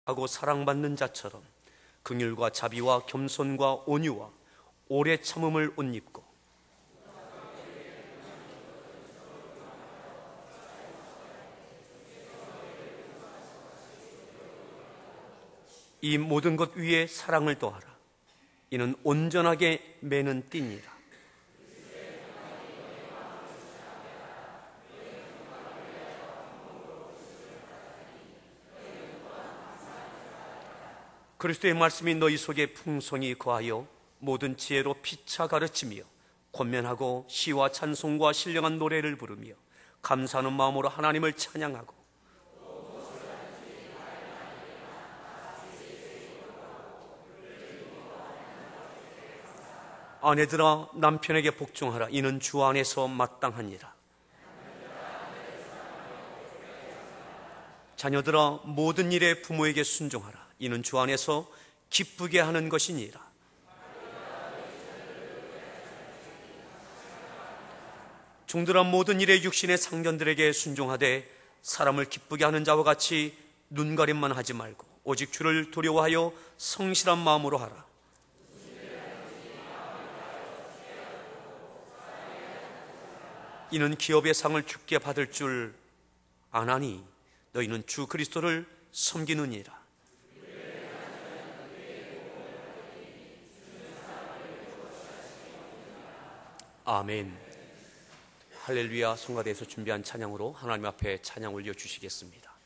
하고 사랑받는 자처럼 긍휼과 자비와 겸손과 온유와 오래 참음을 옷 입고 이 모든 것 위에 사랑을 더하라. 이는 온전하게 매는 띠니라. 그리스도의 말씀이 너희 속에 풍성히 거하여 모든 지혜로 피차 가르치며 권면하고 시와 찬송과 신령한 노래를 부르며 감사하는 마음으로 하나님을 찬양하고 아내들아 남편에게 복종하라. 이는 주 안에서 마땅하니라. 자녀들아 모든 일에 부모에게 순종하라. 이는 주 안에서 기쁘게 하는 것이니라. 종들아 모든 일에 육신의 상견들에게 순종하되 사람을 기쁘게 하는 자와 같이 눈가림만 하지 말고 오직 주를 두려워하여 성실한 마음으로 하라. 이는 기업의 상을 주께 받을 줄 아나니 너희는 주 그리스도를 섬기느니라. 아멘. 할렐루야. 성가대에서 준비한 찬양으로 하나님 앞에 찬양 올려주시겠습니다.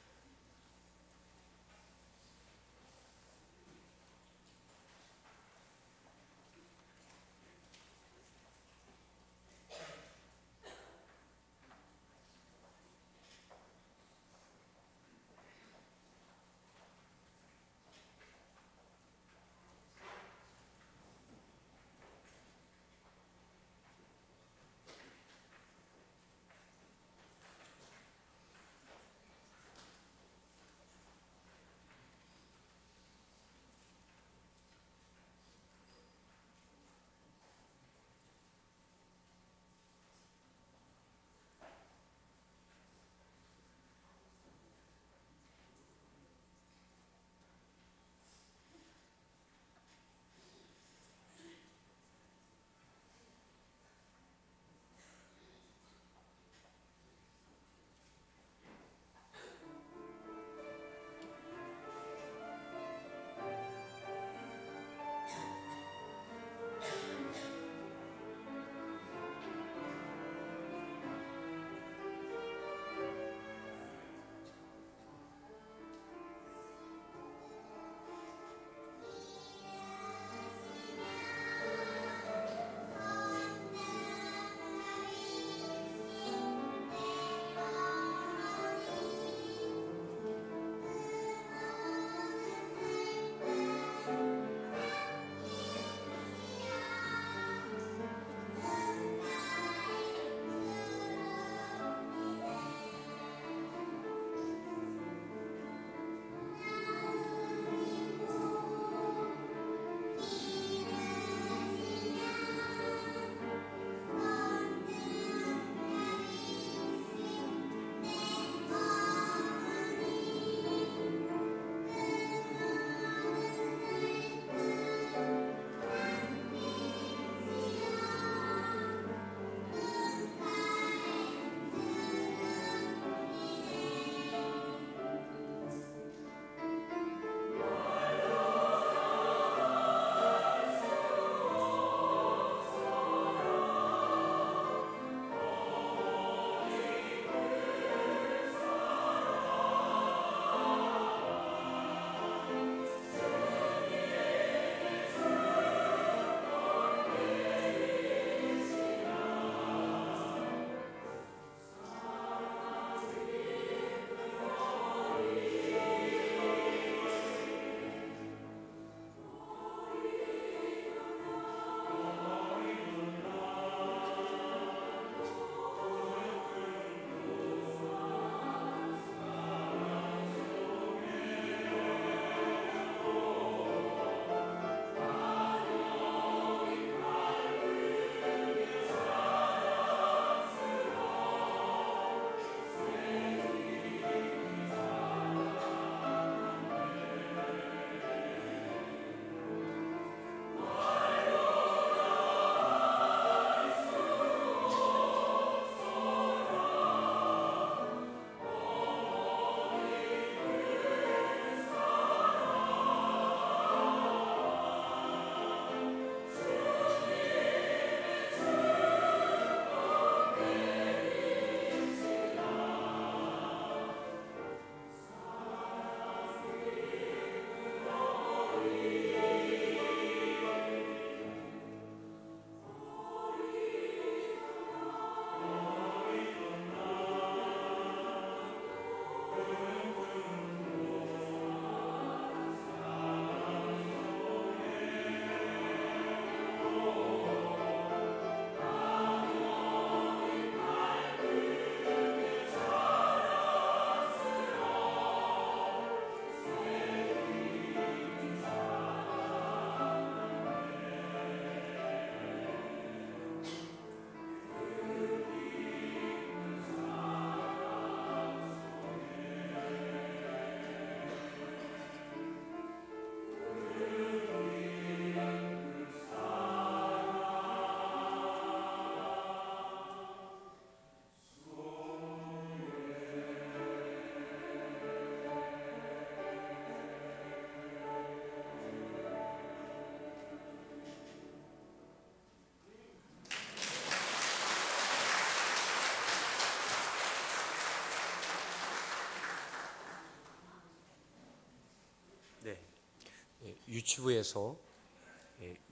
유치부에서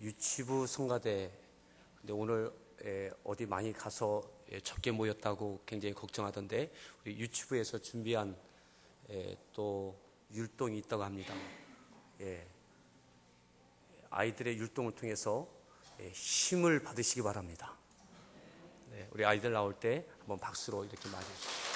유치부 성가대, 근데 오늘 어디 많이 가서 적게 모였다고 굉장히 걱정하던데, 우리 유치부에서 준비한 또 율동이 있다고 합니다. 아이들의 율동을 통해서 힘을 받으시기 바랍니다. 우리 아이들 나올 때 한번 박수로 이렇게 맞이해주세요.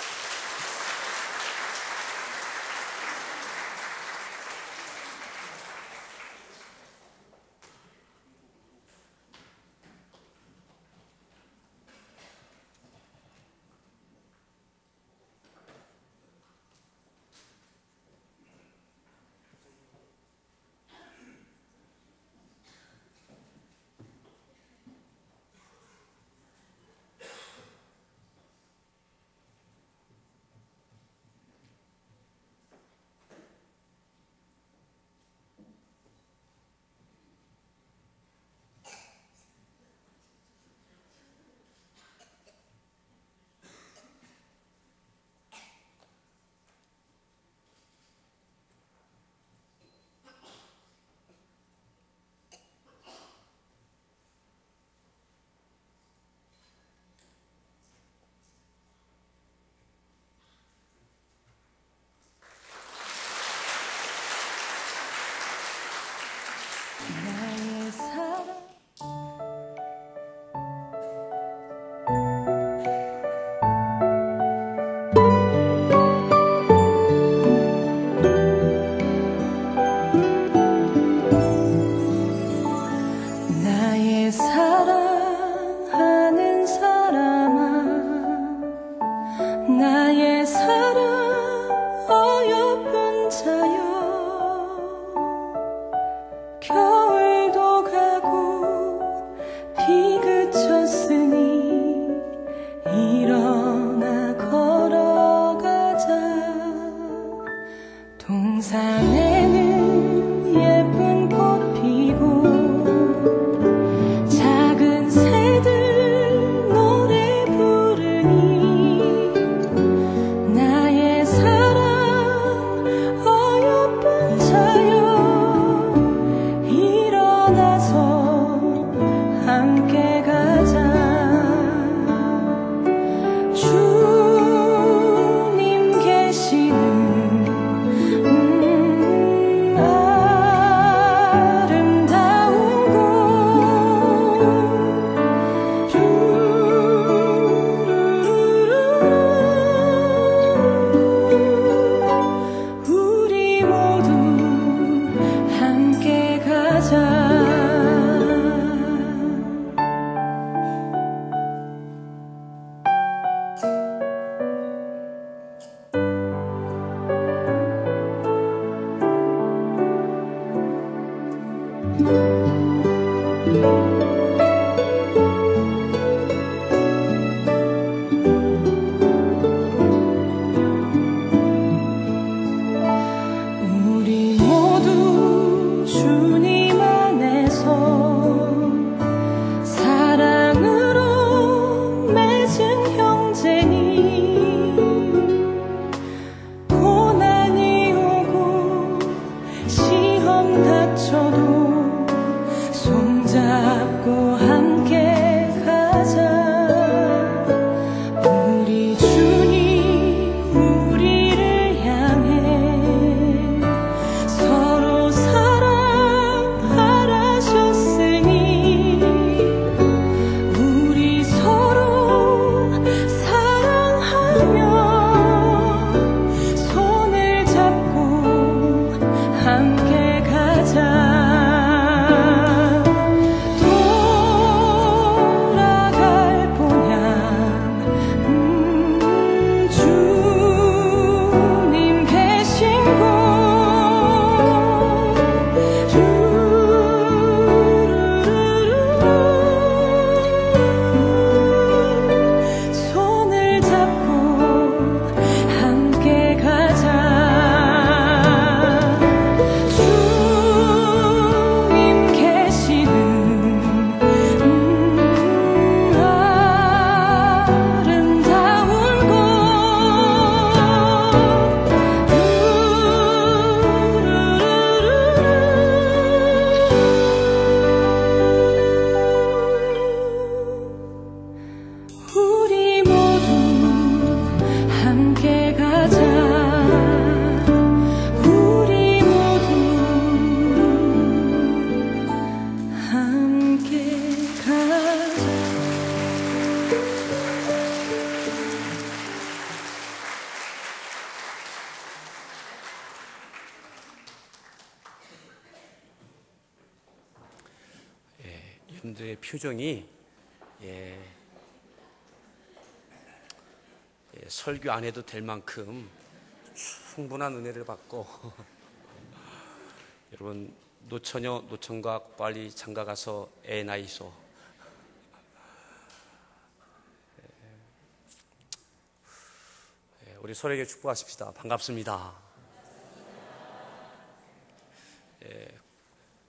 분들의 표정이 설교 안 해도 될 만큼 충분한 은혜를 받고 여러분 노처녀 노총각 빨리 장가 가서 애 낳이소. 우리 서로에게 축복하십시다. 반갑습니다.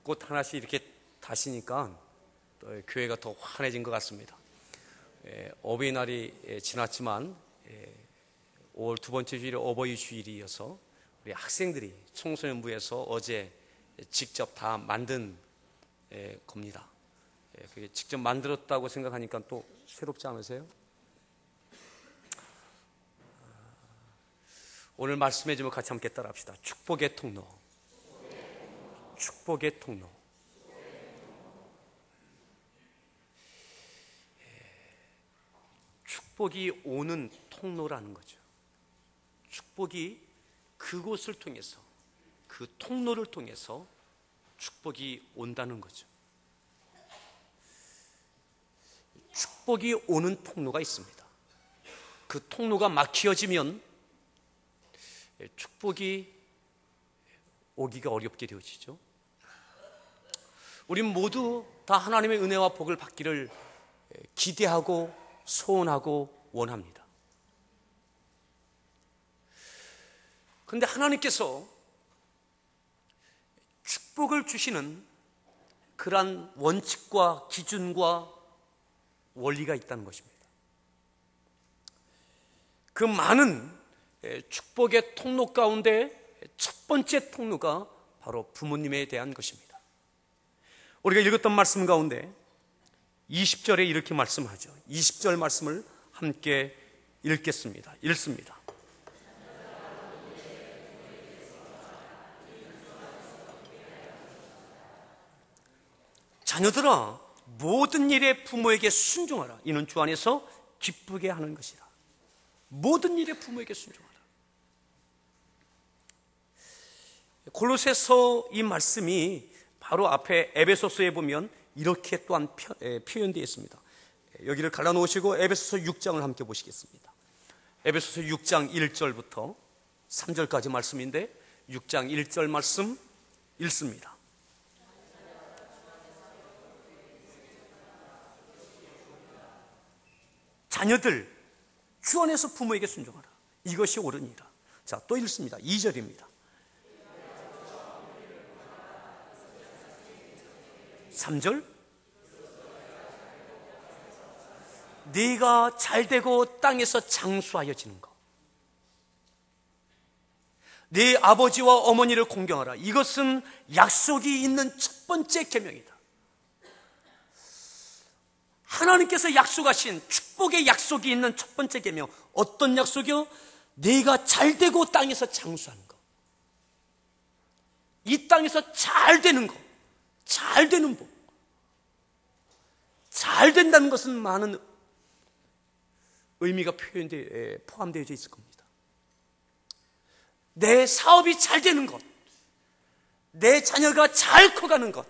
꽃 하나씩 이렇게 다시니까 또 교회가 더 환해진 것 같습니다. 어버이날이 지났지만 5월 두 번째 주일이 어버이 주일이어서 우리 학생들이 청소년부에서 어제 직접 다 만든 겁니다. 그게 직접 만들었다고 생각하니까 또 새롭지 않으세요? 오늘 말씀의 제목 같이 함께 따라합시다. 축복의 통로. 축복의 통로. 축복이 오는 통로라는 거죠. 축복이 그곳을 통해서, 그 통로를 통해서 축복이 온다는 거죠. 축복이 오는 통로가 있습니다. 그 통로가 막혀지면 축복이 오기가 어렵게 되어지죠. 우린 모두 다 하나님의 은혜와 복을 받기를 기대하고 소원하고 원합니다. 그런데 하나님께서 축복을 주시는 그러한 원칙과 기준과 원리가 있다는 것입니다. 그 많은 축복의 통로 가운데 첫 번째 통로가 바로 부모님에 대한 것입니다. 우리가 읽었던 말씀 가운데 20절에 이렇게 말씀하죠. 20절 말씀을 함께 읽겠습니다. 읽습니다. 자녀들아, 모든 일에 부모에게 순종하라. 이는 주 안에서 기쁘게 하는 것이라. 모든 일에 부모에게 순종하라. 골로새서 이 말씀이 바로 앞에 에베소서에 보면 이렇게 또한 표현되어 있습니다. 여기를 갈라놓으시고 에베소서 6장을 함께 보시겠습니다. 에베소서 6장 1절부터 3절까지 말씀인데 6장 1절 말씀 읽습니다. 자녀들, 주 안에서 부모에게 순종하라. 이것이 옳으니라. 자, 또 읽습니다. 2절입니다. 3절, 네가 잘되고 땅에서 장수하여지는 것, 네 아버지와 어머니를 공경하라. 이것은 약속이 있는 첫 번째 계명이다. 하나님께서 약속하신 축복의 약속이 있는 첫 번째 계명, 어떤 약속이요? 네가 잘되고 땅에서 장수하는 것, 이 땅에서 잘되는 것, 잘되는 복. 잘된다는 것은 많은 의미가 포함되어 있을 겁니다. 내 사업이 잘 되는 것, 내 자녀가 잘 커가는 것,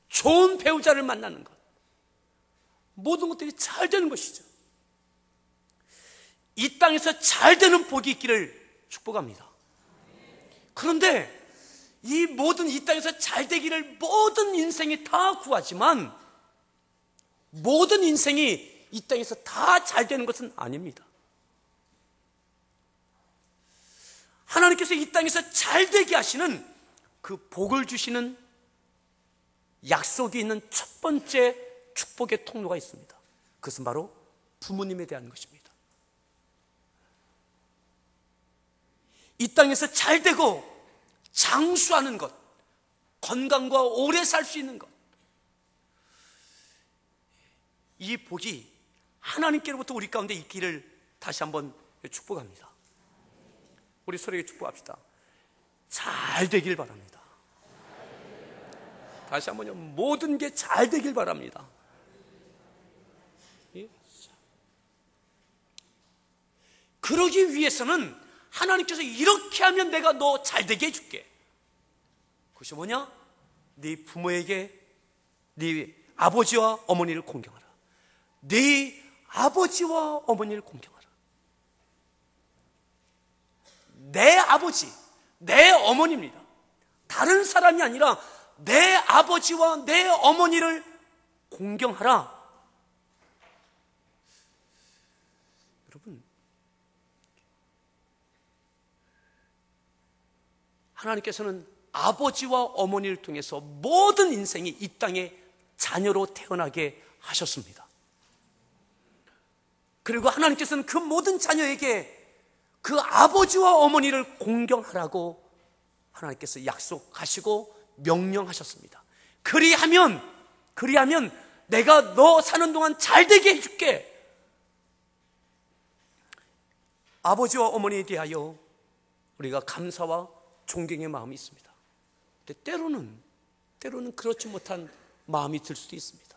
좋은 배우자를 만나는 것, 모든 것들이 잘 되는 것이죠. 이 땅에서 잘 되는 복이 있기를 축복합니다. 그런데 이 모든 이 땅에서 잘 되기를 모든 인생이 다 구하지만 모든 인생이 이 땅에서 다 잘 되는 것은 아닙니다. 하나님께서 이 땅에서 잘 되게 하시는 그 복을 주시는 약속이 있는 첫 번째 축복의 통로가 있습니다. 그것은 바로 부모님에 대한 것입니다. 이 땅에서 잘 되고 장수하는 것, 건강과 오래 살 수 있는 것, 이 복이 하나님께로부터 우리 가운데 있기를 다시 한번 축복합니다. 우리 서로에게 축복합시다. 잘 되길 바랍니다. 다시 한번요. 모든 게 잘 되길 바랍니다. 그러기 위해서는 하나님께서 이렇게 하면 내가 너 잘 되게 해줄게. 그것이 뭐냐? 네 부모에게 네 아버지와 어머니를 공경하라. 네 아버지와 어머니를 공경하라. 내 아버지, 내 어머니입니다. 다른 사람이 아니라 내 아버지와 내 어머니를 공경하라. 여러분, 하나님께서는 아버지와 어머니를 통해서 모든 인생이 이 땅에 자녀로 태어나게 하셨습니다. 그리고 하나님께서는 그 모든 자녀에게 그 아버지와 어머니를 공경하라고 하나님께서 약속하시고 명령하셨습니다. 그리하면 내가 너 사는 동안 잘 되게 해줄게. 아버지와 어머니에 대하여 우리가 감사와 존경의 마음이 있습니다. 근데 때로는 그렇지 못한 마음이 들 수도 있습니다.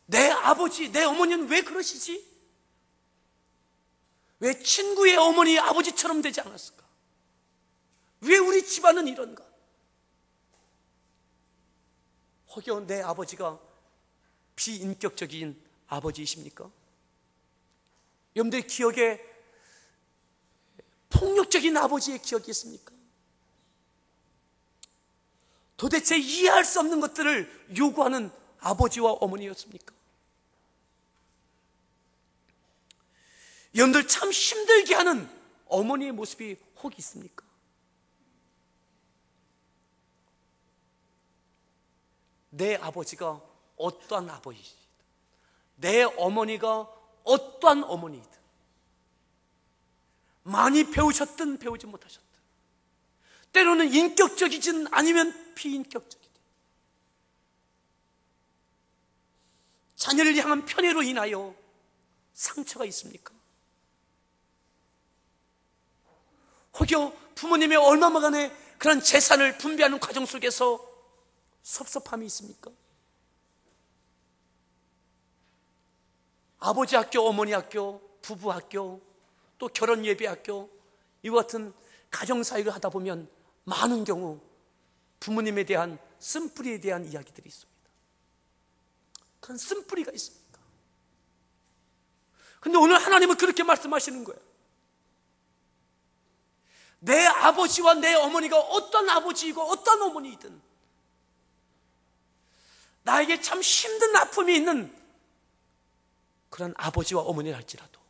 내 아버지, 내 어머니는 왜 그러시지? 왜 친구의 어머니, 아버지처럼 되지 않았을까? 왜 우리 집안은 이런가? 혹여 내 아버지가 비인격적인 아버지이십니까? 여러분들 기억에 폭력적인 아버지의 기억이 있습니까? 도대체 이해할 수 없는 것들을 요구하는 아버지와 어머니였습니까? 여러분들 참 힘들게 하는 어머니의 모습이 혹 있습니까? 내 아버지가 어떠한 아버지이든, 내 어머니가 어떠한 어머니이든, 많이 배우셨든 배우지 못하셨든, 때로는 인격적이든 아니면 비인격적이든, 자녀를 향한 편애로 인하여 상처가 있습니까? 혹여 부모님의 얼마만에 그런 재산을 분배하는 과정 속에서 섭섭함이 있습니까? 아버지 학교, 어머니 학교, 부부 학교, 또 결혼 예배 학교, 이와 같은 가정사역을 하다 보면 많은 경우 부모님에 대한 쓴뿌리에 대한 이야기들이 있습니다. 그런 쓴뿌리가 있습니까? 근데 오늘 하나님은 그렇게 말씀하시는 거예요. 내 아버지와 내 어머니가 어떤 아버지이고 어떤 어머니이든, 나에게 참 힘든 아픔이 있는 그런 아버지와 어머니를 할지라도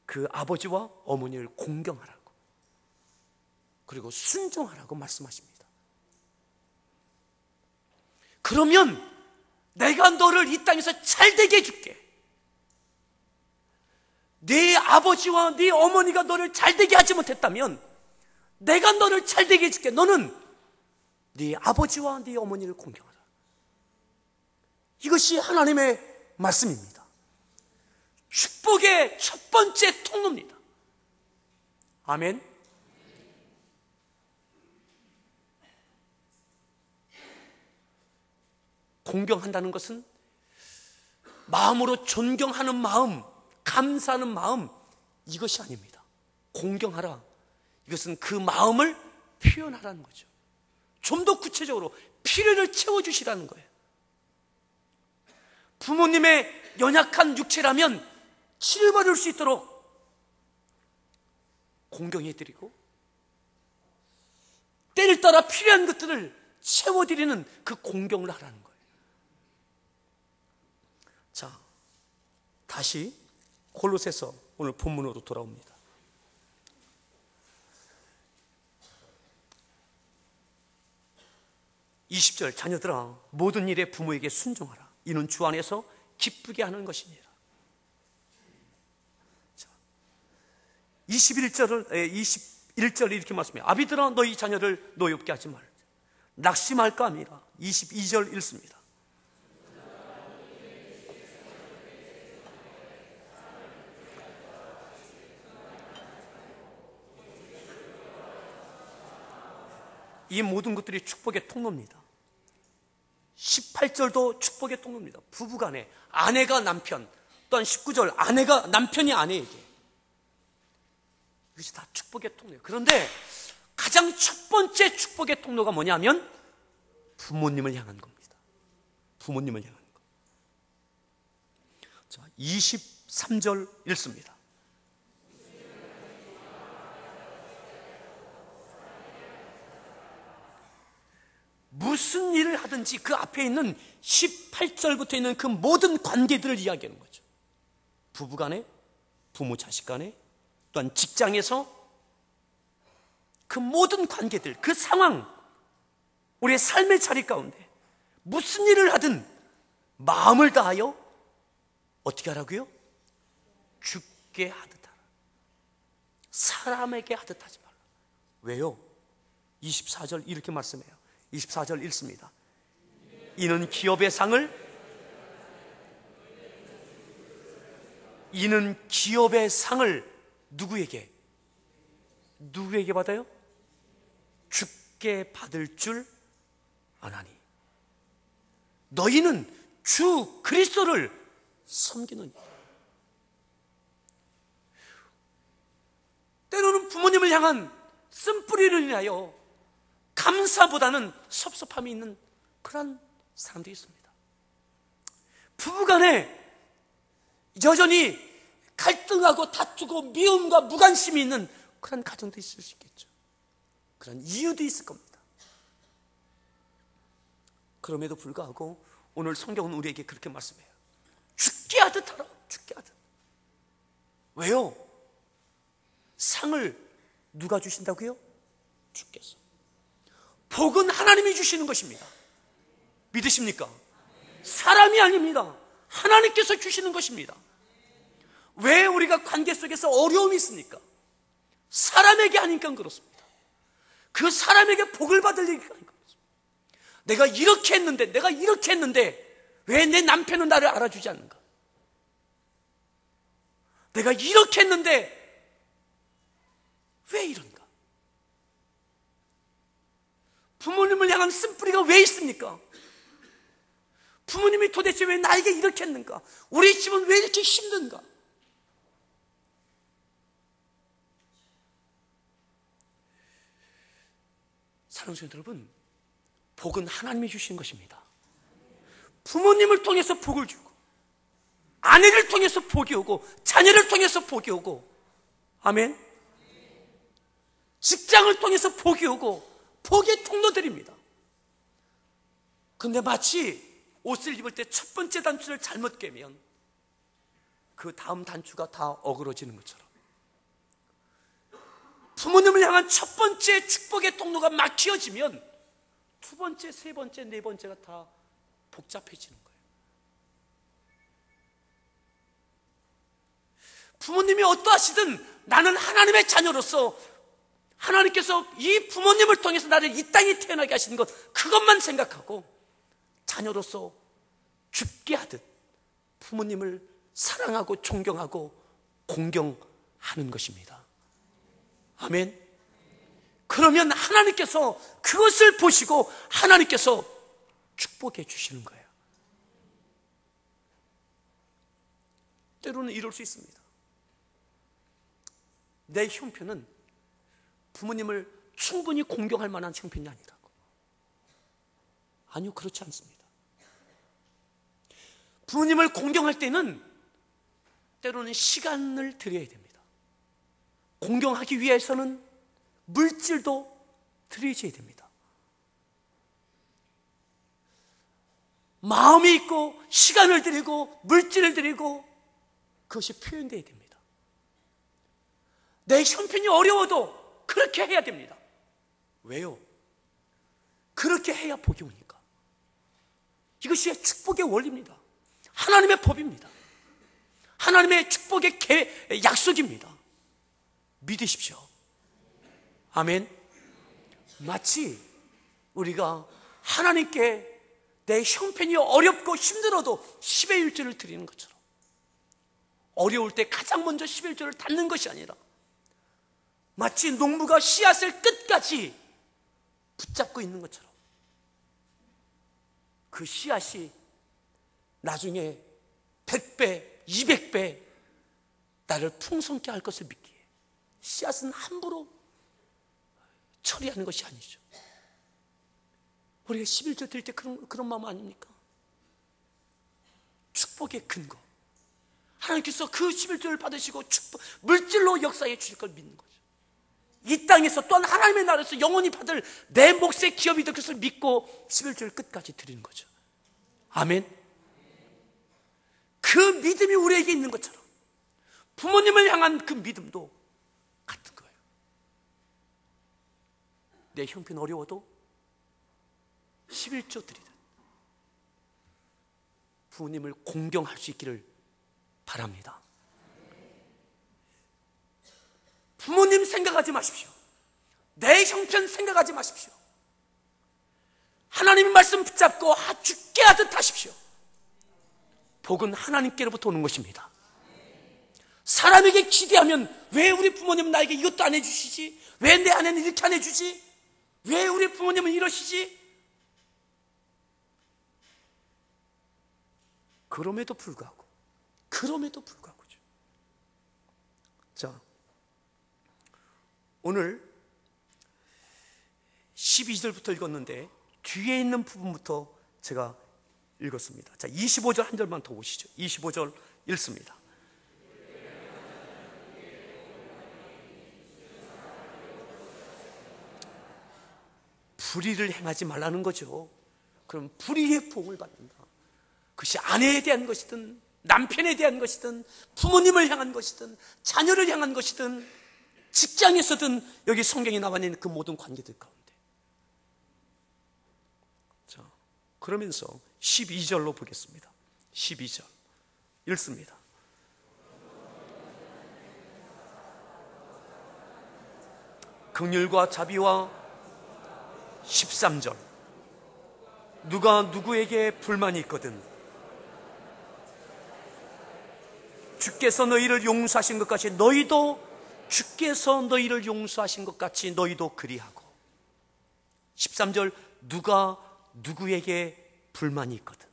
그 아버지와 어머니를 공경하라고, 그리고 순종하라고 말씀하십니다. 그러면 내가 너를 이 땅에서 잘되게 해줄게. 네 아버지와 네 어머니가 너를 잘되게 하지 못했다면 내가 너를 잘되게 해줄게. 너는 네 아버지와 네 어머니를 공경하라. 이것이 하나님의 말씀입니다. 축복의 첫 번째 통로입니다. 아멘. 공경한다는 것은 마음으로 존경하는 마음, 감사하는 마음, 이것이 아닙니다. 공경하라, 이것은 그 마음을 표현하라는 거죠. 좀 더 구체적으로 필요를 채워주시라는 거예요. 부모님의 연약한 육체라면 치료받을 수 있도록 공경해드리고, 때를 따라 필요한 것들을 채워드리는 그 공경을 하라는 거예요. 자, 다시 골로새서 오늘 본문으로 돌아옵니다. (20절) 자녀들아, 모든 일에 부모에게 순종하라. 이는 주 안에서 기쁘게 하는 것이니라. 21절 이렇게 말씀해요. 아비들아, 너희 자녀를 노엽게 하지 말라. 낙심할까 함이라. 22절 읽습니다. 이 모든 것들이 축복의 통로입니다. 18절도 축복의 통로입니다. 부부간에, 아내가 남편, 또한 19절 아내가 남편이 아내에게, 이것이 다 축복의 통로예요. 그런데 가장 첫 번째 축복의 통로가 뭐냐면 부모님을 향한 겁니다. 부모님을 향한 것. 자, 23절 읽습니다. 무슨 일을 하든지 그 앞에 있는 18절부터 있는 그 모든 관계들을 이야기하는 거죠. 부부간에, 부모 자식간에, 또한 직장에서 그 모든 관계들, 그 상황, 우리의 삶의 자리 가운데 무슨 일을 하든 마음을 다하여 어떻게 하라고요? 주께 하듯 하라. 사람에게 하듯 하지 말라. 왜요? 24절 이렇게 말씀해요. 24절 읽습니다. 이는 기업의 상을 누구에게 받아요? 주께 받을 줄 아나니. 너희는 주 그리스도를 섬기느니. 때로는 부모님을 향한 쓴뿌리를 인하여 감사보다는 섭섭함이 있는 그런 사람도 있습니다. 부부간에 여전히 갈등하고 다투고 미움과 무관심이 있는 그런 가정도 있을 수 있겠죠. 그런 이유도 있을 겁니다. 그럼에도 불구하고 오늘 성경은 우리에게 그렇게 말씀해요. 죽게 하듯 하라. 죽게 하듯. 왜요? 상을 누가 주신다고요? 주께서. 복은 하나님이 주시는 것입니다. 믿으십니까? 사람이 아닙니다. 하나님께서 주시는 것입니다. 왜 우리가 관계 속에서 어려움이 있습니까? 사람에게 하니까 그렇습니다. 그 사람에게 복을 받을 일이 아니까 그렇습니다. 내가 이렇게 했는데 왜 내 남편은 나를 알아주지 않는가? 내가 이렇게 했는데 왜 이런가? 부모님을 향한 쓴뿌리가 왜 있습니까? 부모님이 도대체 왜 나에게 이렇게 했는가? 우리 집은 왜 이렇게 힘든가? 사랑하는 성도 여러분, 복은 하나님이 주신 것입니다. 부모님을 통해서 복을 주고, 아내를 통해서 복이 오고, 자녀를 통해서 복이 오고, 아멘. 직장을 통해서 복이 오고, 복의 통로들입니다. 근데 마치 옷을 입을 때 첫 번째 단추를 잘못 꿰면 그 다음 단추가 다 어그러지는 것처럼 부모님을 향한 첫 번째 축복의 통로가 막히어지면 두 번째, 세 번째, 네 번째가 다 복잡해지는 거예요. 부모님이 어떠하시든 나는 하나님의 자녀로서 하나님께서 이 부모님을 통해서 나를 이 땅에 태어나게 하시는 것, 그것만 생각하고 자녀로서 죽게 하듯 부모님을 사랑하고 존경하고 공경하는 것입니다. 아멘. 그러면 하나님께서 그것을 보시고 하나님께서 축복해 주시는 거예요. 때로는 이럴 수 있습니다. 내 형편은 부모님을 충분히 공경할 만한 형편이 아니라고. 아니요, 그렇지 않습니다. 부모님을 공경할 때는 때로는 시간을 들여야 됩니다. 공경하기 위해서는 물질도 드려야 됩니다. 마음이 있고 시간을 드리고 물질을 드리고 그것이 표현되어야 됩니다. 내 형편이 어려워도 그렇게 해야 됩니다. 왜요? 그렇게 해야 복이 오니까. 이것이 축복의 원리입니다. 하나님의 법입니다. 하나님의 축복의 약속입니다. 믿으십시오. 아멘. 마치 우리가 하나님께 내 형편이 어렵고 힘들어도 10의 1조를 드리는 것처럼, 어려울 때 가장 먼저 10의 1조를 닫는 것이 아니라 마치 농부가 씨앗을 끝까지 붙잡고 있는 것처럼 그 씨앗이 나중에 100배, 200배 나를 풍성케 할 것을 믿기에 씨앗은 함부로 처리하는 것이 아니죠. 우리가 11조 드릴 때 그런 마음 아닙니까? 축복의 근거. 하나님께서 그 11조를 받으시고 물질로 역사해 주실 걸 믿는 거죠. 이 땅에서 또한 하나님의 나라에서 영원히 받을 내 몫의 기업이 될 것을 믿고 11조를 끝까지 드리는 거죠. 아멘. 그 믿음이 우리에게 있는 것처럼 부모님을 향한 그 믿음도 같은 거예요. 내 형편 어려워도 11조 드리든 부모님을 공경할 수 있기를 바랍니다. 부모님 생각하지 마십시오. 내 형편 생각하지 마십시오. 하나님의 말씀 붙잡고 죽게 하듯 하십시오. 복은 하나님께로부터 오는 것입니다. 사람에게 기대하면 왜 우리 부모님은 나에게 이것도 안 해주시지? 왜 내 아내는 이렇게 안 해주지? 왜 우리 부모님은 이러시지? 그럼에도 불구하고 자, 오늘 12절부터 읽었는데 뒤에 있는 부분부터 제가 읽었습니다. 자, 25절 한 절만 더 보시죠. 25절 읽습니다. 불의를 행하지 말라는 거죠. 그럼 불의의 복을 받는다. 그것이 아내에 대한 것이든 남편에 대한 것이든 부모님을 향한 것이든 자녀를 향한 것이든 직장에서든 여기 성경에 나와 있는 그 모든 관계들 가운데. 자, 그러면서 12절로 보겠습니다. 12절 읽습니다. 긍휼과 자비와 13절 누가 누구에게 불만이 있거든 주께서 너희를 용서하신 것 같이 너희도 주께서 너희를 용서하신 것 같이 너희도 그리하고 13절 누가 누구에게 불만이 있거든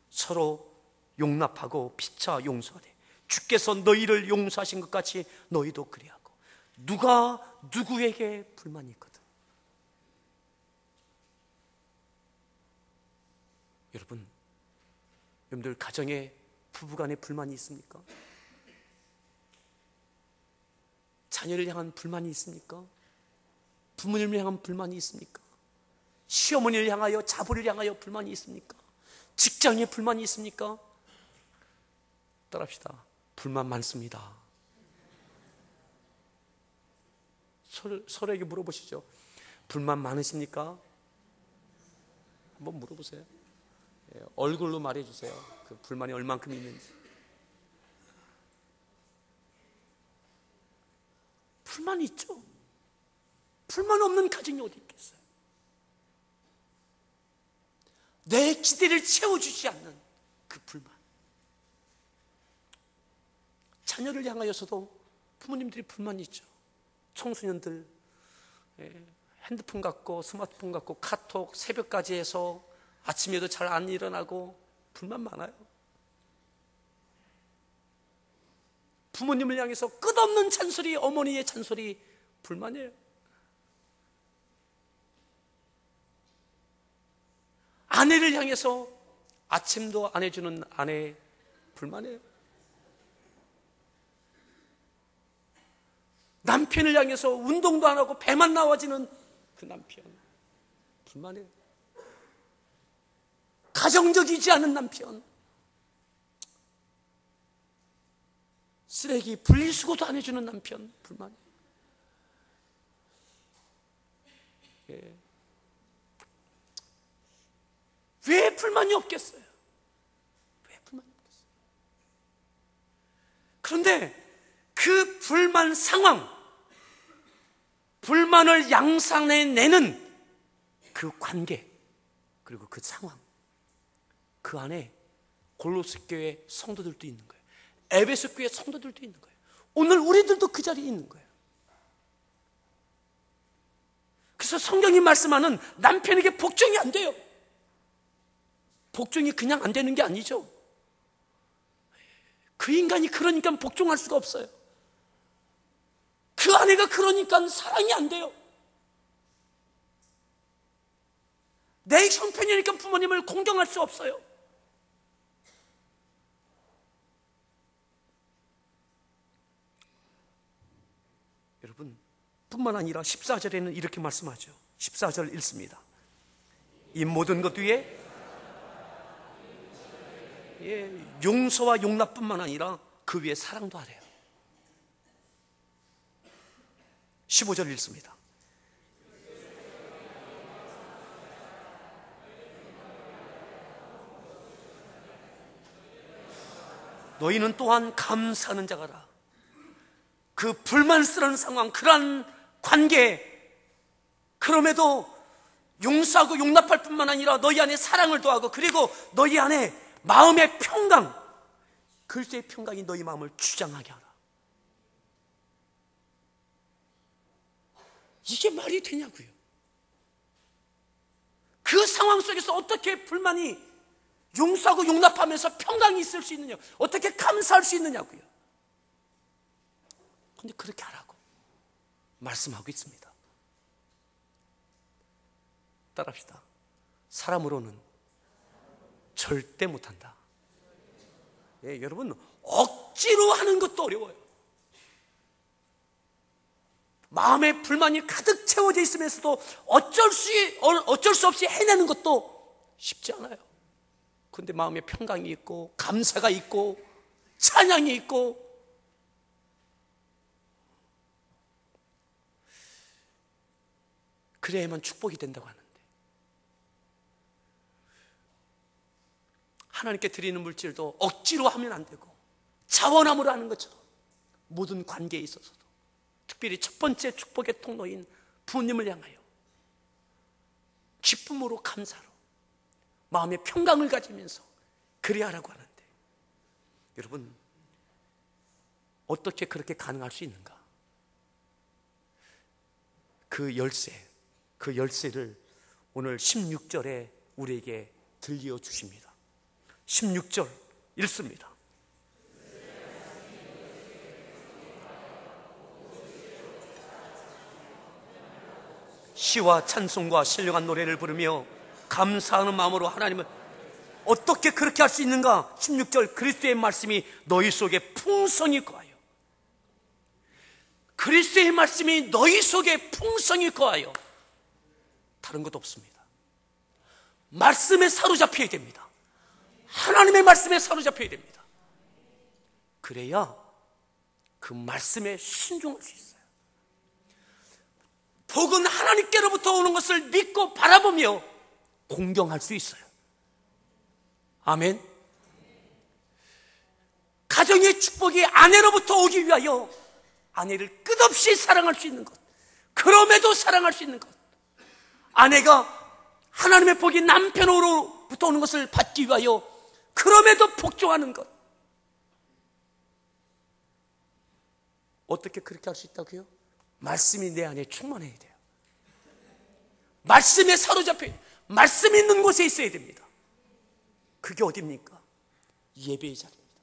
서로 용납하고 피차 용서하되 주께서 너희를 용서하신 것 같이 너희도 그리하고 누가 누구에게 불만이 있거든. 여러분들 가정에 부부간에 불만이 있습니까? 자녀를 향한 불만이 있습니까? 부모님을 향한 불만이 있습니까? 시어머니를 향하여 자부를 향하여 불만이 있습니까? 직장에 불만이 있습니까? 따라합시다. 불만 많습니다. 서로에게 물어보시죠. 불만 많으십니까? 한번 물어보세요. 얼굴로 말해주세요. 그 불만이 얼만큼 있는지. 불만이 있죠. 불만 없는 가정이 어디 있겠어요? 내 기대를 채워주지 않는 그 불만. 자녀를 향하여서도 부모님들이 불만이 있죠. 청소년들 핸드폰 갖고 스마트폰 갖고 카톡 새벽까지 해서 아침에도 잘 안 일어나고 불만 많아요. 부모님을 향해서 끝없는 잔소리, 어머니의 잔소리, 불만이에요. 아내를 향해서 아침도 안 해주는 아내, 불만이에요. 남편을 향해서 운동도 안 하고 배만 나와지는 그 남편, 불만이에요. 가정적이지 않은 남편, 쓰레기 분리수거도 안 해주는 남편, 불만이에요. 왜 불만이 없겠어요? 왜 불만이 없겠어요? 그런데 그 불만 상황, 불만을 양산해내는 그 관계, 그리고 그 상황, 그 안에 골로새 교회 성도들도 있는 거예요. 에베소 교회 성도들도 있는 거예요. 오늘 우리들도 그 자리에 있는 거예요. 그래서 성경이 말씀하는 남편에게 복종이 안 돼요. 복종이 그냥 안 되는 게 아니죠. 그 인간이 그러니까 복종할 수가 없어요. 그 아내가 그러니까 사랑이 안 돼요. 내 형편이니까 부모님을 공경할 수 없어요. 여러분, 뿐만 아니라 14절에는 이렇게 말씀하죠. 14절 읽습니다. 이 모든 것 위에 용서와 용납뿐만 아니라 그 위에 사랑도 하래요. 15절 읽습니다. 너희는 또한 감사하는 자가라. 그 불만스러운 상황, 그러한 관계, 그럼에도 용서하고 용납할 뿐만 아니라 너희 안에 사랑을 더하고, 그리고 너희 안에 마음의 평강, 그리스도의 평강이 너희 마음을 주장하게 하라. 이게 말이 되냐고요. 그 상황 속에서 어떻게 불만이 용서하고 용납하면서 평강이 있을 수 있느냐, 어떻게 감사할 수 있느냐고요. 근데 그렇게 하라고 말씀하고 있습니다. 따라합시다. 사람으로는 절대 못한다. 여러분, 억지로 하는 것도 어려워요. 마음에 불만이 가득 채워져 있으면서도 어쩔 수 없이 해내는 것도 쉽지 않아요. 그런데 마음에 평강이 있고 감사가 있고 찬양이 있고, 그래야만 축복이 된다고 하는데, 하나님께 드리는 물질도 억지로 하면 안 되고 자원함으로 하는 것처럼 모든 관계에 있어서도, 특별히 첫 번째 축복의 통로인 부모님을 향하여 기쁨으로 감사로 마음의 평강을 가지면서 그래야 하라고 하는데, 여러분, 어떻게 그렇게 가능할 수 있는가? 그 열쇠를 오늘 16절에 우리에게 들려주십니다. 16절 읽습니다. 시와 찬송과 신령한 노래를 부르며 감사하는 마음으로 하나님을, 어떻게 그렇게 할 수 있는가? 16절, 그리스도의 말씀이 너희 속에 풍성히 거하여. 그리스도의 말씀이 너희 속에 풍성히 거하여. 다른 것 없습니다. 말씀에 사로잡혀야 됩니다. 하나님의 말씀에 사로잡혀야 됩니다. 그래야 그 말씀에 순종할 수 있어요. 복은 하나님께로부터 오는 것을 믿고 바라보며 공경할 수 있어요. 아멘. 가정의 축복이 아내로부터 오기 위하여 아내를 끝없이 사랑할 수 있는 것, 그럼에도 사랑할 수 있는 것, 아내가 하나님의 복이 남편으로부터 오는 것을 받기 위하여 그럼에도 복종하는 것, 어떻게 그렇게 할 수 있다고요? 말씀이 내 안에 충만해야 돼요. 말씀에 사로잡혀, 말씀 있는 곳에 있어야 됩니다. 그게 어디입니까? 예배의 자리입니다.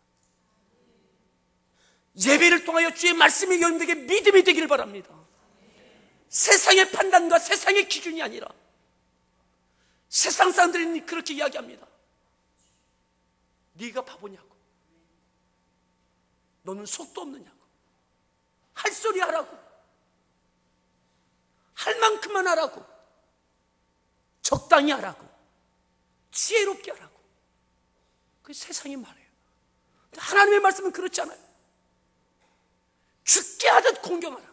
예배를 통하여 주의 말씀이 여러분들에게 믿음이 되길 바랍니다. 세상의 판단과 세상의 기준이 아니라, 세상 사람들이 그렇게 이야기합니다. 네가 바보냐고, 너는 속도 없느냐고, 할 소리 하라고, 할 만큼만 하라고, 적당히 하라고, 지혜롭게 하라고. 그게 세상이 말해요. 근데 하나님의 말씀은 그렇지 않아요. 죽게 하듯 공경하라고.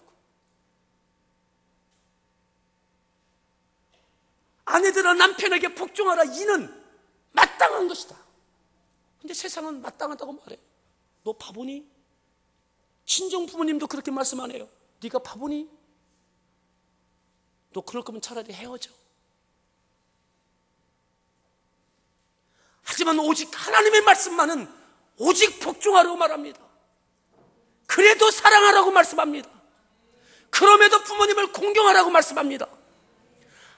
아내들아 남편에게 복종하라. 이는 마땅한 것이다. 근데 세상은 마땅하다고 말해요. 너 바보니? 친정 부모님도 그렇게 말씀 안 해요. 네가 바보니? 너 그럴 거면 차라리 헤어져. 하지만 오직 하나님의 말씀만은 오직 복종하라고 말합니다. 그래도 사랑하라고 말씀합니다. 그럼에도 부모님을 공경하라고 말씀합니다.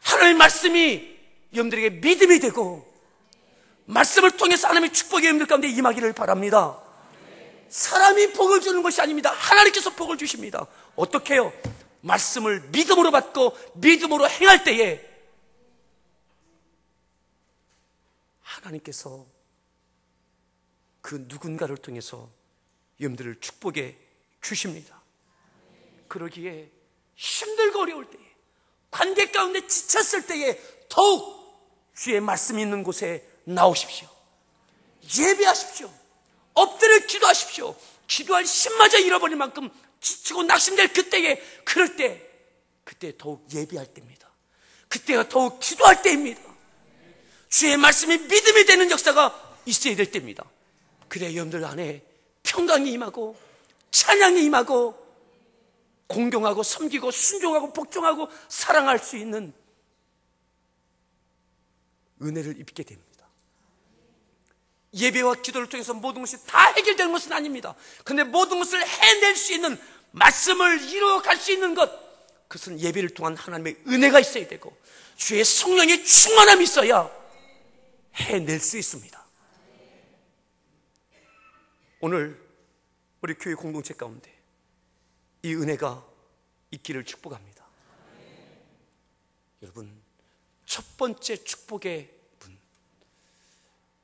하나님의 말씀이 여러분들에게 믿음이 되고, 말씀을 통해서 하나님의 축복이 여러분들 가운데 임하기를 바랍니다. 사람이 복을 주는 것이 아닙니다. 하나님께서 복을 주십니다. 어떻게 해요? 말씀을 믿음으로 받고 믿음으로 행할 때에 하나님께서 그 누군가를 통해서 여러분들을 축복해 주십니다. 그러기에 힘들고 어려울 때에, 관계 가운데 지쳤을 때에 더욱 주의 말씀이 있는 곳에 나오십시오. 예배하십시오. 엎드려 기도하십시오. 기도할 힘마저 잃어버릴 만큼 지치고 낙심될 그때에, 그때 더욱 예배할 때입니다. 그때가 더욱 기도할 때입니다. 주의 말씀이 믿음이 되는 역사가 있어야 될 때입니다. 그래야 여러분들 안에 평강이 임하고 찬양이 임하고 공경하고 섬기고 순종하고 복종하고 사랑할 수 있는 은혜를 입게 됩니다. 예배와 기도를 통해서 모든 것이 다 해결되는 것은 아닙니다. 그런데 모든 것을 해낼 수 있는, 말씀을 이루어갈 수 있는 것, 그것은 예배를 통한 하나님의 은혜가 있어야 되고 주의 성령의 충만함이 있어야 해낼 수 있습니다. 오늘 우리 교회 공동체 가운데 이 은혜가 있기를 축복합니다. 여러분, 첫 번째 축복의 문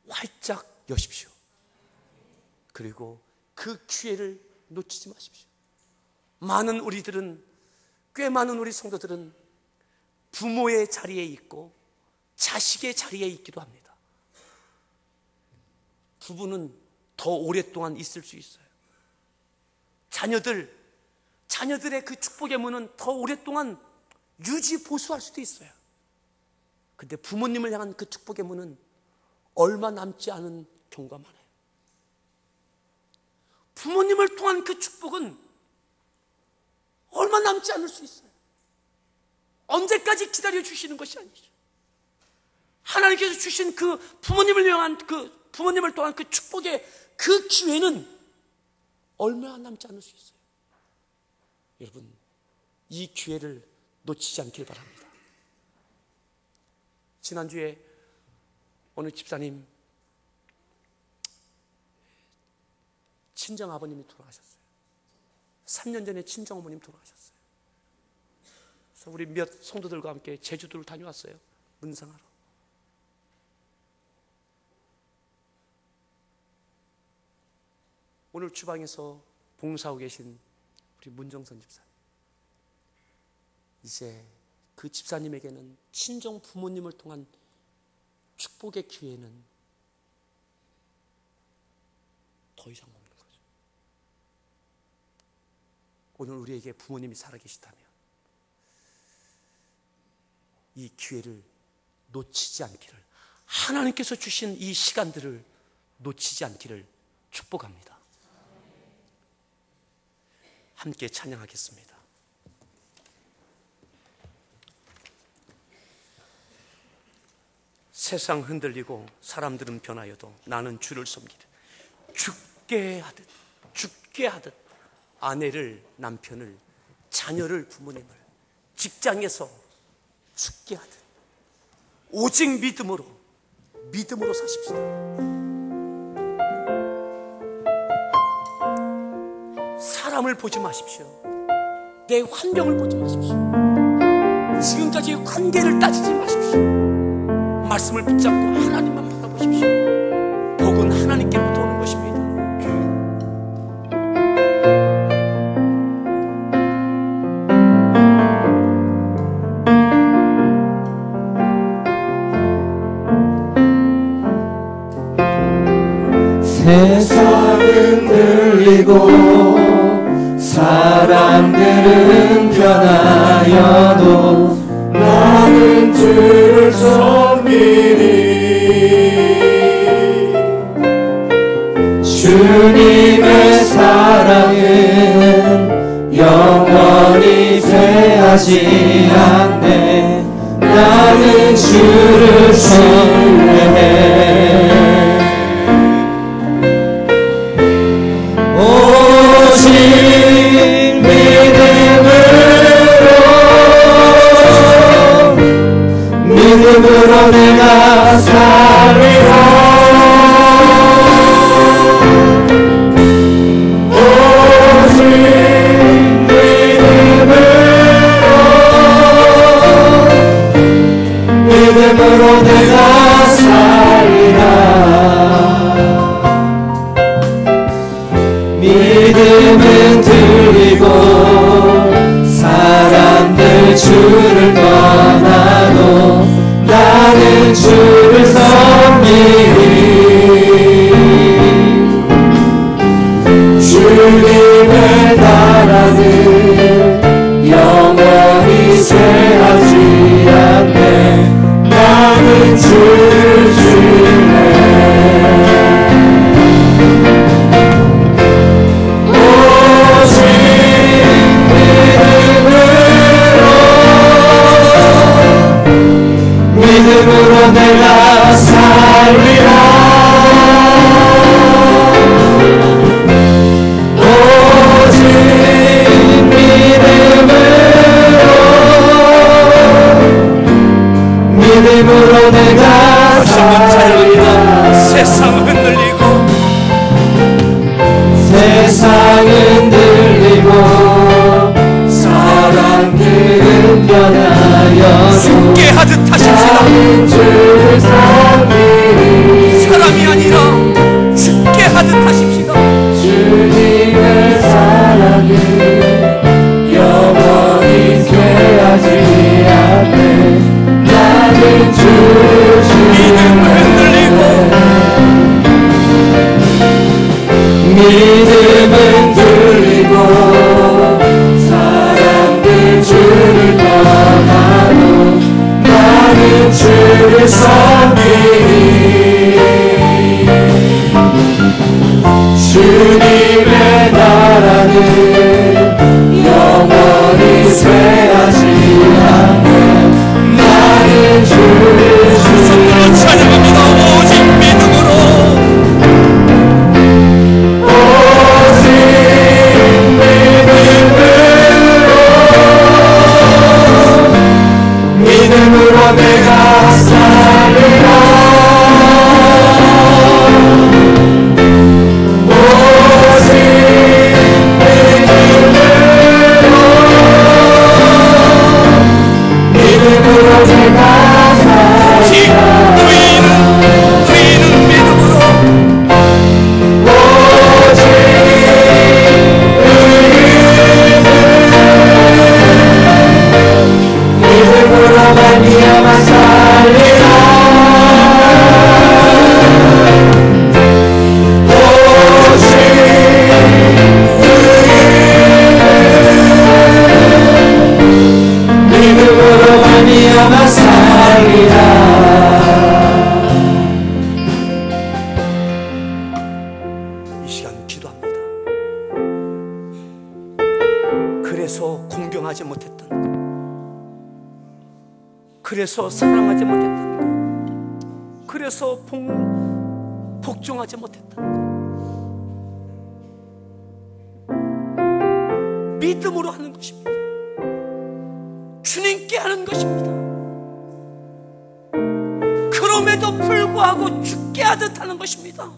활짝 여십시오. 그리고 그 기회를 놓치지 마십시오. 꽤 많은 우리 성도들은 부모의 자리에 있고 자식의 자리에 있기도 합니다. 부부는 더 오랫동안 있을 수 있어요. 자녀들의 그 축복의 문은 더 오랫동안 유지 보수할 수도 있어요. 근데 부모님을 향한 그 축복의 문은 얼마 남지 않은 경우가 많아요. 부모님을 통한 그 축복은 얼마 남지 않을 수 있어요. 언제까지 기다려 주시는 것이 아니죠. 하나님께서 주신 그 부모님을 통한 그 축복의 그 기회는 얼마 남지 않을 수 있어요. 여러분, 이 기회를 놓치지 않길 바랍니다. 지난주에 어느 집사님 친정 아버님이 돌아가셨어요. 3년 전에 친정 어머님 돌아가셨어요. 그래서 우리 몇 성도들과 함께 제주도를 다녀왔어요. 문상하러. 오늘 주방에서 봉사하고 계신 우리 문정선 집사님, 이제 그 집사님에게는 친정 부모님을 통한 축복의 기회는 더 이상 없는 거죠. 오늘 우리에게 부모님이 살아계시다면 이 기회를 놓치지 않기를, 하나님께서 주신 이 시간들을 놓치지 않기를 축복합니다. 함께 찬양하겠습니다. 세상 흔들리고 사람들은 변하여도 나는 주를 섬기리. 죽게 하듯 아내를, 남편을, 자녀를, 부모님을 직장에서 죽게 하듯 오직 믿음으로 사십시오. 사람을 보지 마십시오. 내 환경을 보지 마십시오. 지금까지의 관계를 따지지 마십시오. 말씀을 붙잡고 하나님만 바라보십시오. 복은 하나님께로부터 오는 것입니다. 세상은 들리고 사람들은 변하여도 나는 주를 섬기리. 주님의 사랑은 영원히 패하지 않네. 나는 주를 신뢰해. 오직 믿음으로 내가 살리라. 오직 믿음으로 내가 살리라. 주를 떠나도 나는 주를 섬기리. 주님의 나라는 영원히 쇠하지 않네. 나는 주를 주네. 오직 믿음으로 내가 살리라. 오직 믿음으로 내가 살리라. 세상 흔들리고 사람들은 변하여도 죽게 하듯 하십시다. 주를 섬기리. 사람이 아니라 죽게 하듯 하십시다. 주님의 사랑은 영원히 쇠하지 않네. 나는 주를 믿음을 흔들리고 믿음은 들리고 사람들 주를 떠나도 나는 주를 섬기리. 주님의 나라는 영원히 쇠하지 않네. 나는 주를 손으로 찬양합니다. 오직 믿음으로 믿음으로 내가 살리라. 오직 믿음으로 내가 살리라. 의인은 믿음으로 오직 믿음으로 말미암아 살리라. 오직 믿음으로 말미암아 살리라. 이 시간 기도합니다. 그래서 공경하지 못했던 것, 그래서 사랑하지 못했던 것, 그래서 복종하지 못했던 것, 믿음으로 하는 것입니다. 주님께 하는 것입니다. 그럼에도 불구하고 죽게 하듯 하는 것입니다.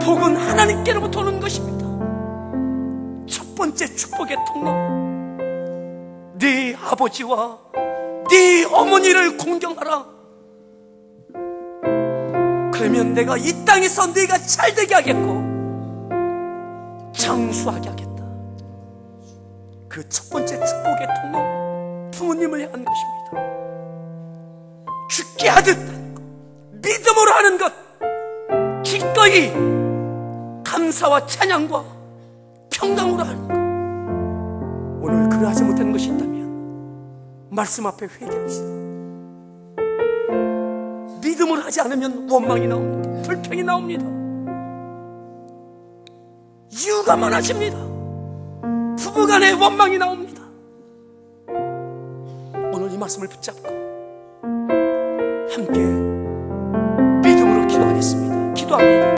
복은 하나님께로부터 오는 것입니다. 첫 번째 축복의 통로, 네 아버지와 네 어머니를 공경하라. 그러면 내가 이 땅에서 네가 잘되게 하겠고 장수하게 하겠다. 그 첫 번째 축복의 통로, 부모님을 향한 것입니다. 죽게 하듯 하는 것, 믿음으로 하는 것, 기꺼이 감사와 찬양과 평강으로 하는 것. 오늘 그러하지 못하는 것이 있다면 말씀 앞에 회개합시다. 믿음으로 하지 않으면 원망이 나옵니다. 불평이 나옵니다. 이유가 많아집니다. 부부간에 원망이 나옵니다. 오늘 이 말씀을 붙잡고 함께 믿음으로 기도하겠습니다. 기도합니다.